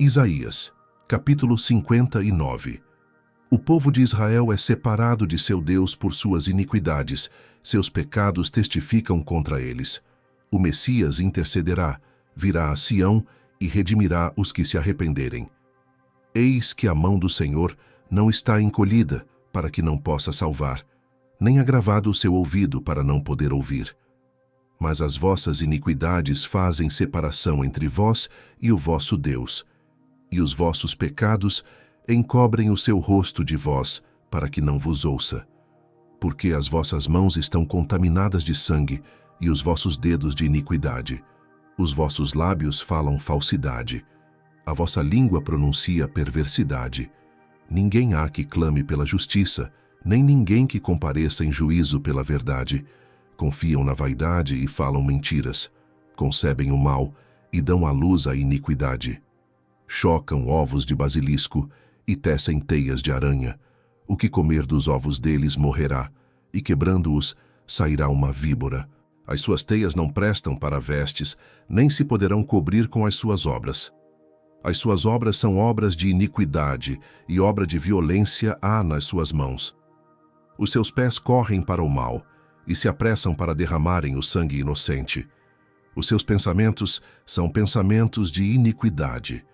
Isaías, capítulo 59. O povo de Israel é separado de seu Deus por suas iniquidades, seus pecados testificam contra eles. O Messias intercederá, virá a Sião e redimirá os que se arrependerem. Eis que a mão do Senhor não está encolhida, para que não possa salvar, nem agravado o seu ouvido para não poder ouvir. Mas as vossas iniquidades fazem separação entre vós e o vosso Deus, e os vossos pecados encobrem o seu rosto de vós, para que não vos ouça. Porque as vossas mãos estão contaminadas de sangue, e os vossos dedos de iniquidade. Os vossos lábios falam falsidade. A vossa língua pronuncia perversidade. Ninguém há que clame pela justiça, nem ninguém que compareça em juízo pela verdade. Confiam na vaidade e falam mentiras. Concebem o mal e dão à luz a iniquidade. Chocam ovos de basilisco e tecem teias de aranha. O que comer dos ovos deles morrerá, e quebrando-os sairá uma víbora. As suas teias não prestam para vestes, nem se poderão cobrir com as suas obras. As suas obras são obras de iniquidade, e obra de violência há nas suas mãos. Os seus pés correm para o mal, e se apressam para derramarem o sangue inocente. Os seus pensamentos são pensamentos de iniquidade.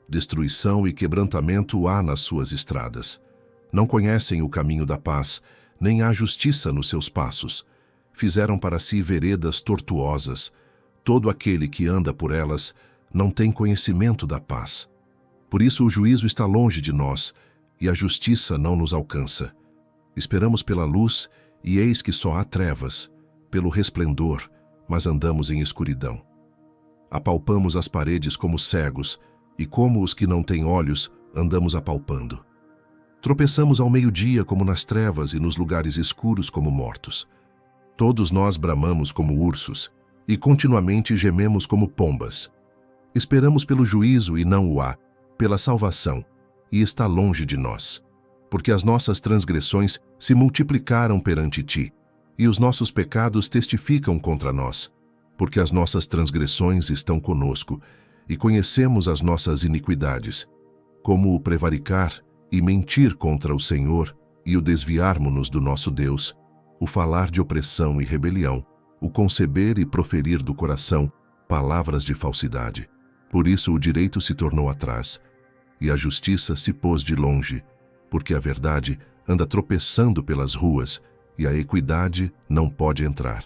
Destruição e quebrantamento há nas suas estradas. Não conhecem o caminho da paz, nem há justiça nos seus passos. Fizeram para si veredas tortuosas. Todo aquele que anda por elas não tem conhecimento da paz. Por isso o juízo está longe de nós, e a justiça não nos alcança. Esperamos pela luz, e eis que só há trevas, pelo resplendor, mas andamos em escuridão. Apalpamos as paredes como cegos, e como os que não têm olhos, andamos apalpando. Tropeçamos ao meio-dia como nas trevas e nos lugares escuros como mortos. Todos nós bramamos como ursos, e continuamente gememos como pombas. Esperamos pelo juízo e não o há, pela salvação, e está longe de nós. Porque as nossas transgressões se multiplicaram perante ti, e os nossos pecados testificam contra nós. Porque as nossas transgressões estão conosco, e conhecemos as nossas iniquidades, como o prevaricar e mentir contra o Senhor, e o desviarmo-nos do nosso Deus, o falar de opressão e rebelião, o conceber e proferir do coração palavras de falsidade. Por isso o direito se tornou atrás, e a justiça se pôs de longe, porque a verdade anda tropeçando pelas ruas, e a equidade não pode entrar.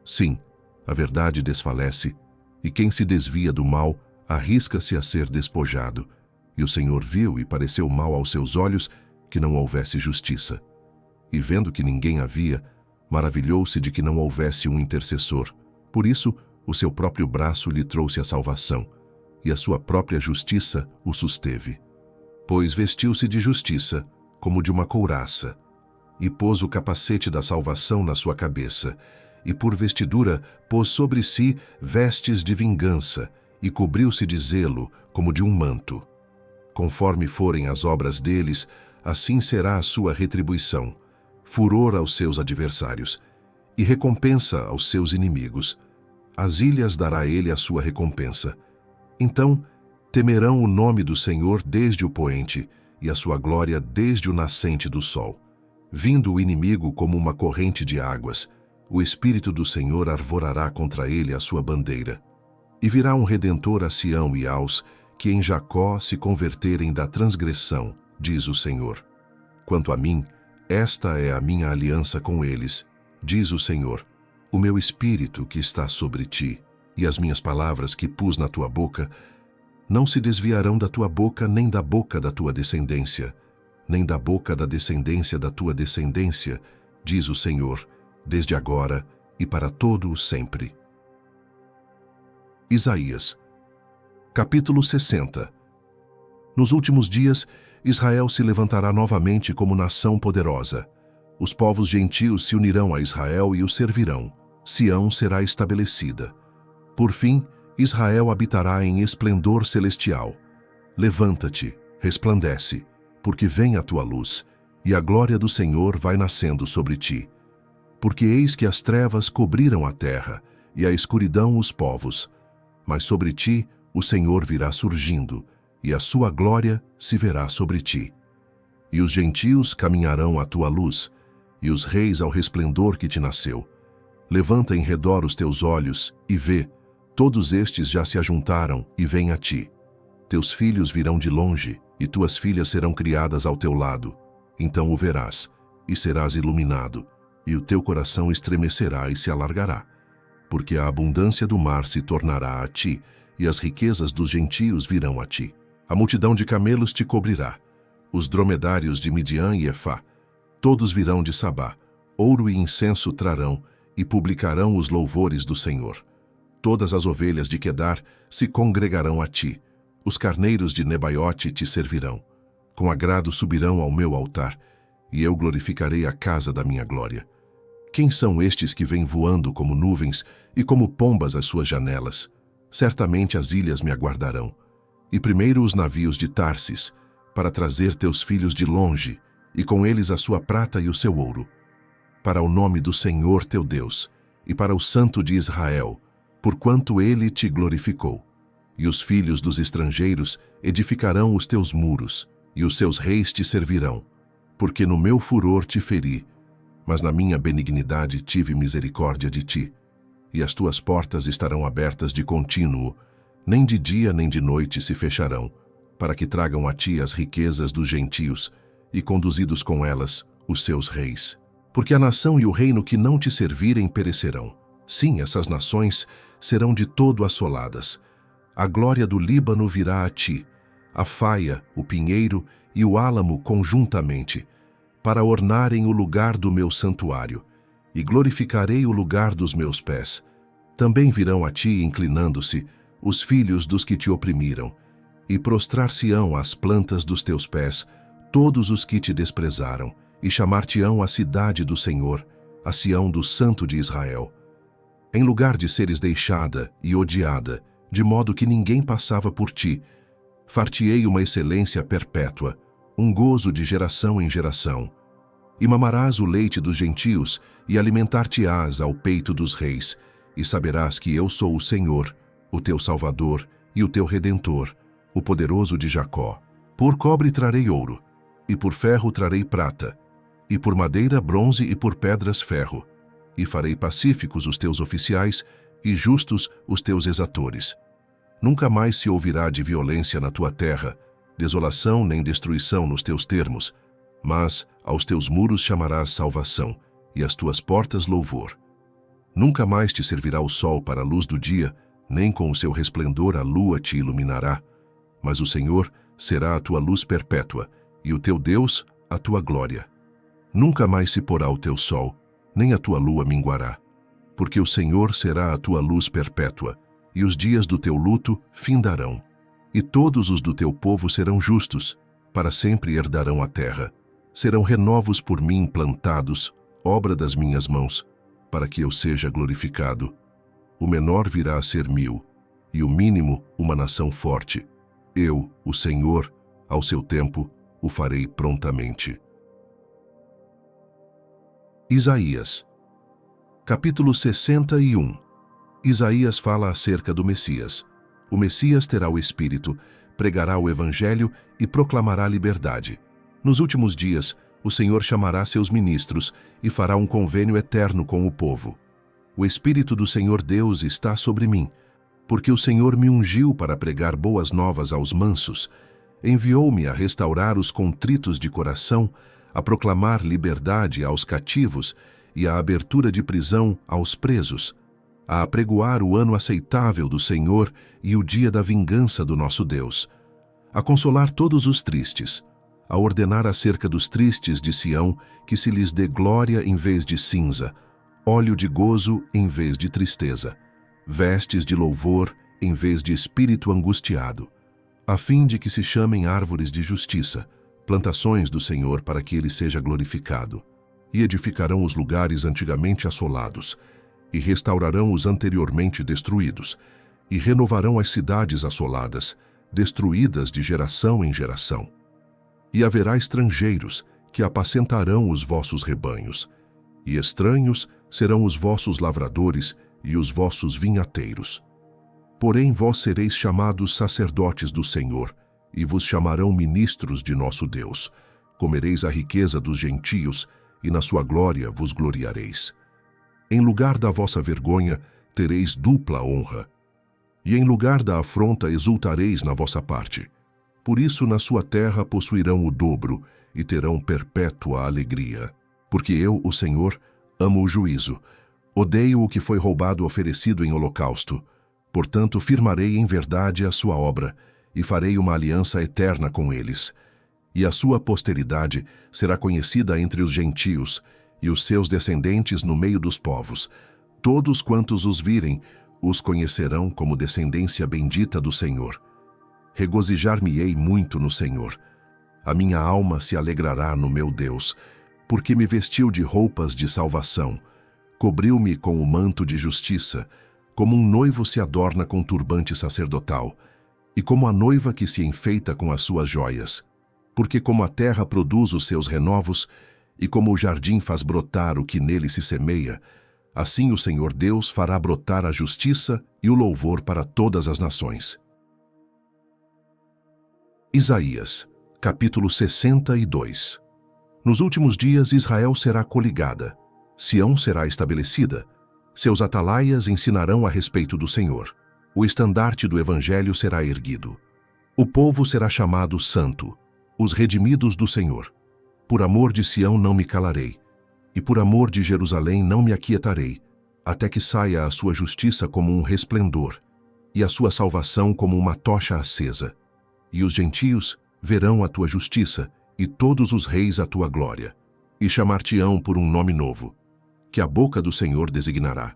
Sim, a verdade desfalece, e quem se desvia do mal arrisca-se a ser despojado. E o Senhor viu e pareceu mal aos seus olhos que não houvesse justiça. E vendo que ninguém havia, maravilhou-se de que não houvesse um intercessor. Por isso, o seu próprio braço lhe trouxe a salvação, e a sua própria justiça o susteve. Pois vestiu-se de justiça, como de uma couraça, e pôs o capacete da salvação na sua cabeça, e por vestidura pôs sobre si vestes de vingança, e cobriu-se de zelo, como de um manto. Conforme forem as obras deles, assim será a sua retribuição, furor aos seus adversários, e recompensa aos seus inimigos. As ilhas dará ele a sua recompensa. Então temerão o nome do Senhor desde o poente, e a sua glória desde o nascente do sol. Vindo o inimigo como uma corrente de águas, o Espírito do Senhor arvorará contra ele a sua bandeira. E virá um Redentor a Sião e aos que em Jacó se converterem da transgressão, diz o Senhor. Quanto a mim, esta é a minha aliança com eles, diz o Senhor, o meu Espírito que está sobre ti, e as minhas palavras que pus na tua boca, não se desviarão da tua boca nem da boca da tua descendência, nem da boca da descendência da tua descendência, diz o Senhor, desde agora e para todo o sempre. Isaías, capítulo 60. Nos últimos dias, Israel se levantará novamente como nação poderosa. Os povos gentios se unirão a Israel e o servirão. Sião será estabelecida. Por fim, Israel habitará em esplendor celestial. Levanta-te, resplandece, porque vem a tua luz, e a glória do Senhor vai nascendo sobre ti. Porque eis que as trevas cobriram a terra, e a escuridão os povos. Mas sobre ti o Senhor virá surgindo, e a sua glória se verá sobre ti. E os gentios caminharão à tua luz, e os reis ao resplendor que te nasceu. Levanta em redor os teus olhos e vê, todos estes já se ajuntaram e vêm a ti. Teus filhos virão de longe, e tuas filhas serão criadas ao teu lado. Então o verás, e serás iluminado, e o teu coração estremecerá e se alargará. Porque a abundância do mar se tornará a ti, e as riquezas dos gentios virão a ti. A multidão de camelos te cobrirá, os dromedários de Midian e Efá, todos virão de Sabá, ouro e incenso trarão, e publicarão os louvores do Senhor. Todas as ovelhas de Quedar se congregarão a ti, os carneiros de Nebaiote te servirão. Com agrado subirão ao meu altar, e eu glorificarei a casa da minha glória. Quem são estes que vêm voando como nuvens e como pombas às suas janelas? Certamente as ilhas me aguardarão. E primeiro os navios de Tarsis, para trazer teus filhos de longe, e com eles a sua prata e o seu ouro. Para o nome do Senhor teu Deus, e para o Santo de Israel, porquanto ele te glorificou. E os filhos dos estrangeiros edificarão os teus muros, e os seus reis te servirão. Porque no meu furor te feri, mas na minha benignidade tive misericórdia de ti. E as tuas portas estarão abertas de contínuo, nem de dia nem de noite se fecharão, para que tragam a ti as riquezas dos gentios, e conduzidos com elas os seus reis. Porque a nação e o reino que não te servirem perecerão. Sim, essas nações serão de todo assoladas. A glória do Líbano virá a ti, a faia, o pinheiro e o álamo conjuntamente, para ornarem o lugar do meu santuário, e glorificarei o lugar dos meus pés. Também virão a ti, inclinando-se, os filhos dos que te oprimiram, e prostrar-se-ão às plantas dos teus pés todos os que te desprezaram, e chamar-te-ão a cidade do Senhor, a Sião do Santo de Israel. Em lugar de seres deixada e odiada, de modo que ninguém passava por ti, far-te-ei uma excelência perpétua, um gozo de geração em geração. E mamarás o leite dos gentios, e alimentar-te-ás ao peito dos reis, e saberás que eu sou o Senhor, o teu Salvador e o teu Redentor, o poderoso de Jacó. Por cobre trarei ouro, e por ferro trarei prata, e por madeira bronze e por pedras ferro, e farei pacíficos os teus oficiais e justos os teus exatores. Nunca mais se ouvirá de violência na tua terra, desolação nem destruição nos teus termos, mas aos teus muros chamarás salvação, e às tuas portas louvor. Nunca mais te servirá o sol para a luz do dia, nem com o seu resplendor a lua te iluminará, mas o Senhor será a tua luz perpétua, e o teu Deus a tua glória. Nunca mais se porá o teu sol, nem a tua lua minguará, porque o Senhor será a tua luz perpétua, e os dias do teu luto findarão. E todos os do teu povo serão justos, para sempre herdarão a terra. Serão renovos por mim plantados, obra das minhas mãos, para que eu seja glorificado. O menor virá a ser 1000, e o mínimo uma nação forte. Eu, o Senhor, ao seu tempo, o farei prontamente. Isaías, capítulo 61. Isaías fala acerca do Messias. O Messias terá o Espírito, pregará o Evangelho e proclamará liberdade. Nos últimos dias, o Senhor chamará seus ministros e fará um convênio eterno com o povo. O Espírito do Senhor Deus está sobre mim, porque o Senhor me ungiu para pregar boas novas aos mansos, enviou-me a restaurar os contritos de coração, a proclamar liberdade aos cativos e a abertura de prisão aos presos, a apregoar o ano aceitável do Senhor e o dia da vingança do nosso Deus, a consolar todos os tristes, a ordenar acerca dos tristes de Sião que se lhes dê glória em vez de cinza, óleo de gozo em vez de tristeza, vestes de louvor em vez de espírito angustiado, a fim de que se chamem árvores de justiça, plantações do Senhor para que ele seja glorificado. E edificarão os lugares antigamente assolados, e restaurarão os anteriormente destruídos, e renovarão as cidades assoladas, destruídas de geração em geração. E haverá estrangeiros que apacentarão os vossos rebanhos, e estranhos serão os vossos lavradores e os vossos vinhateiros. Porém vós sereis chamados sacerdotes do Senhor, e vos chamarão ministros de nosso Deus. Comereis a riqueza dos gentios, e na sua glória vos gloriareis. Em lugar da vossa vergonha, tereis dupla honra, e em lugar da afronta exultareis na vossa parte. Por isso na sua terra possuirão o dobro, e terão perpétua alegria. Porque eu, o Senhor, amo o juízo. Odeio o que foi roubado oferecido em holocausto. Portanto, firmarei em verdade a sua obra, e farei uma aliança eterna com eles. E a sua posteridade será conhecida entre os gentios, e os seus descendentes no meio dos povos. Todos quantos os virem, os conhecerão como descendência bendita do Senhor. Regozijar-me-ei muito no Senhor. A minha alma se alegrará no meu Deus, porque me vestiu de roupas de salvação, cobriu-me com o manto de justiça, como um noivo se adorna com turbante sacerdotal, e como a noiva que se enfeita com as suas joias. Porque como a terra produz os seus renovos, e como o jardim faz brotar o que nele se semeia, assim o Senhor Deus fará brotar a justiça e o louvor para todas as nações. Isaías, capítulo 62. Nos últimos dias Israel será coligada, Sião será estabelecida, seus atalaias ensinarão a respeito do Senhor. O estandarte do Evangelho será erguido. O povo será chamado santo, os redimidos do Senhor. Por amor de Sião não me calarei, e por amor de Jerusalém não me aquietarei, até que saia a sua justiça como um resplendor, e a sua salvação como uma tocha acesa. E os gentios verão a tua justiça, e todos os reis a tua glória. E chamar-te-ão por um nome novo, que a boca do Senhor designará.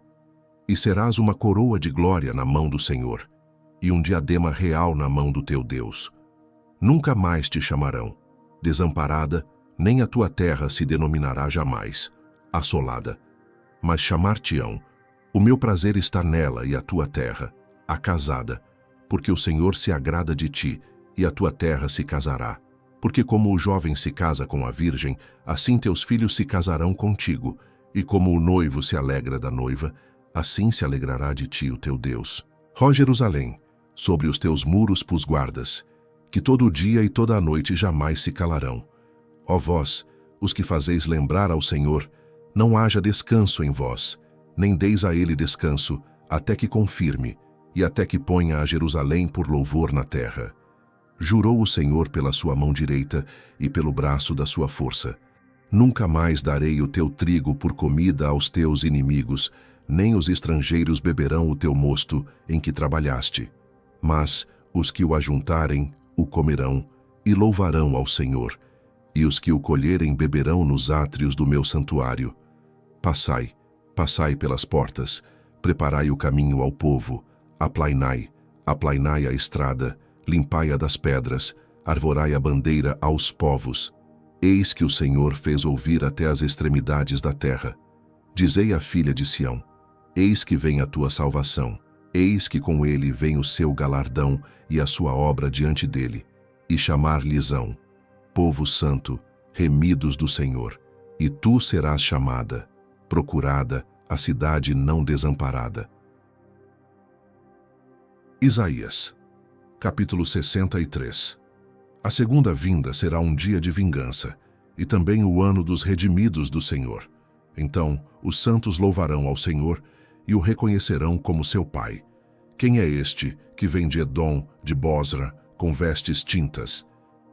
E serás uma coroa de glória na mão do Senhor, e um diadema real na mão do teu Deus. Nunca mais te chamarão desamparada, nem a tua terra se denominará jamais assolada. Mas chamar-te-ão, o meu prazer está nela e a tua terra, acasada, porque o Senhor se agrada de ti, e a tua terra se casará. Porque como o jovem se casa com a virgem, assim teus filhos se casarão contigo, e como o noivo se alegra da noiva, assim se alegrará de ti o teu Deus. Ó Jerusalém, sobre os teus muros pus guardas, que todo o dia e toda a noite jamais se calarão. Ó vós, os que fazeis lembrar ao Senhor, não haja descanso em vós, nem deis a ele descanso, até que confirme, e até que ponha a Jerusalém por louvor na terra. Jurou o Senhor pela sua mão direita e pelo braço da sua força. Nunca mais darei o teu trigo por comida aos teus inimigos, nem os estrangeiros beberão o teu mosto em que trabalhaste. Mas os que o ajuntarem o comerão e louvarão ao Senhor, e os que o colherem beberão nos átrios do meu santuário. Passai, passai pelas portas, preparai o caminho ao povo, aplainai, aplainai a estrada, limpai-a das pedras, arvorai a bandeira aos povos. Eis que o Senhor fez ouvir até as extremidades da terra. Dizei à filha de Sião, eis que vem a tua salvação, eis que com ele vem o seu galardão e a sua obra diante dele, e chamar-lhes-ão, povo santo, remidos do Senhor, e tu serás chamada, procurada, a cidade não desamparada. Isaías, capítulo 63. A segunda vinda será um dia de vingança, e também o ano dos redimidos do Senhor. Então os santos louvarão ao Senhor e o reconhecerão como seu Pai. Quem é este que vem de Edom, de Bosra, com vestes tintas?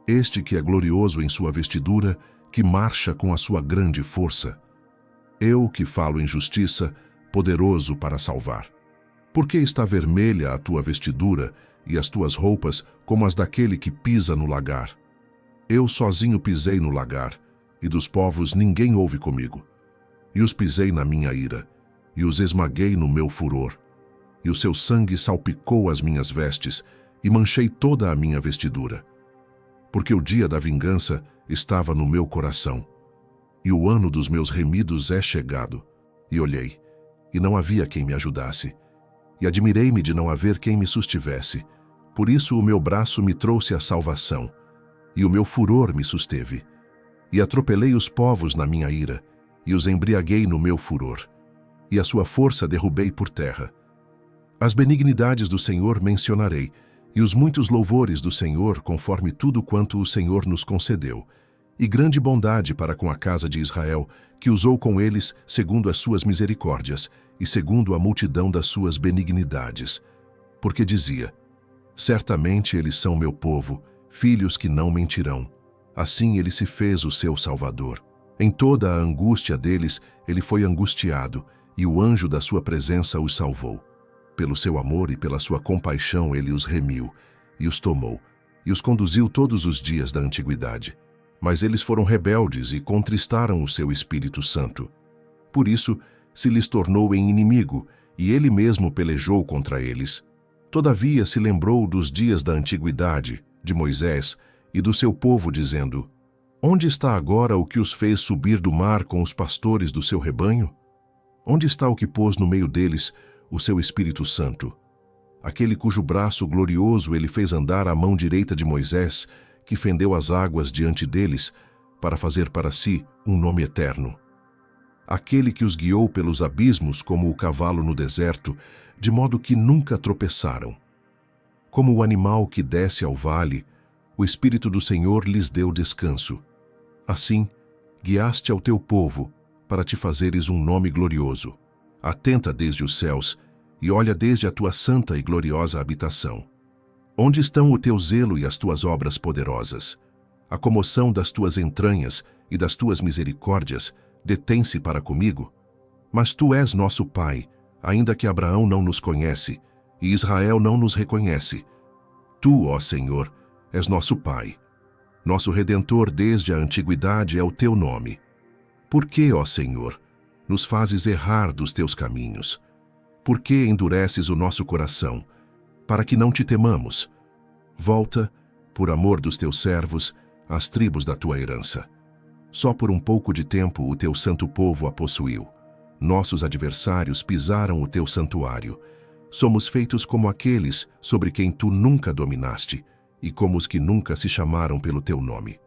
Este que é glorioso em sua vestidura, que marcha com a sua grande força. Eu que falo em justiça, poderoso para salvar. Por que está vermelha a tua vestidura e as tuas roupas como as daquele que pisa no lagar? Eu sozinho pisei no lagar, e dos povos ninguém houve comigo. E os pisei na minha ira, e os esmaguei no meu furor. E o seu sangue salpicou as minhas vestes, e manchei toda a minha vestidura. Porque o dia da vingança estava no meu coração, e o ano dos meus remidos é chegado. E olhei, e não havia quem me ajudasse, e admirei-me de não haver quem me sustivesse. Por isso o meu braço me trouxe a salvação, e o meu furor me susteve. E atropelei os povos na minha ira, e os embriaguei no meu furor, e a sua força derrubei por terra. As benignidades do Senhor mencionarei, e os muitos louvores do Senhor conforme tudo quanto o Senhor nos concedeu, e grande bondade para com a casa de Israel, que usou com eles segundo as suas misericórdias e segundo a multidão das suas benignidades. Porque dizia: certamente eles são meu povo, filhos que não mentirão. Assim ele se fez o seu Salvador. Em toda a angústia deles, ele foi angustiado, e o anjo da sua presença os salvou. Pelo seu amor e pela sua compaixão ele os remiu, e os tomou, e os conduziu todos os dias da antiguidade. Mas eles foram rebeldes e contristaram o seu Espírito Santo. Por isso, se lhes tornou em inimigo, e ele mesmo pelejou contra eles. Todavia se lembrou dos dias da antiguidade, de Moisés, e do seu povo, dizendo: onde está agora o que os fez subir do mar com os pastores do seu rebanho? Onde está o que pôs no meio deles o seu Espírito Santo? Aquele cujo braço glorioso ele fez andar à mão direita de Moisés, que fendeu as águas diante deles, para fazer para si um nome eterno. Aquele que os guiou pelos abismos como o cavalo no deserto, de modo que nunca tropeçaram. Como o animal que desce ao vale, o Espírito do Senhor lhes deu descanso. Assim, guiaste ao teu povo, para te fazeres um nome glorioso. Atenta desde os céus, e olha desde a tua santa e gloriosa habitação. Onde estão o teu zelo e as tuas obras poderosas? A comoção das tuas entranhas e das tuas misericórdias detém-se para comigo? Mas tu és nosso Pai, ainda que Abraão não nos conhece, e Israel não nos reconhece. Tu, ó Senhor, és nosso Pai. Nosso Redentor desde a antiguidade é o teu nome. Por que, ó Senhor, nos fazes errar dos teus caminhos? Por que endureces o nosso coração, para que não te temamos? Volta, por amor dos teus servos, às tribos da tua herança. Só por um pouco de tempo o teu santo povo a possuiu. Nossos adversários pisaram o teu santuário. Somos feitos como aqueles sobre quem tu nunca dominaste, e como os que nunca se chamaram pelo teu nome.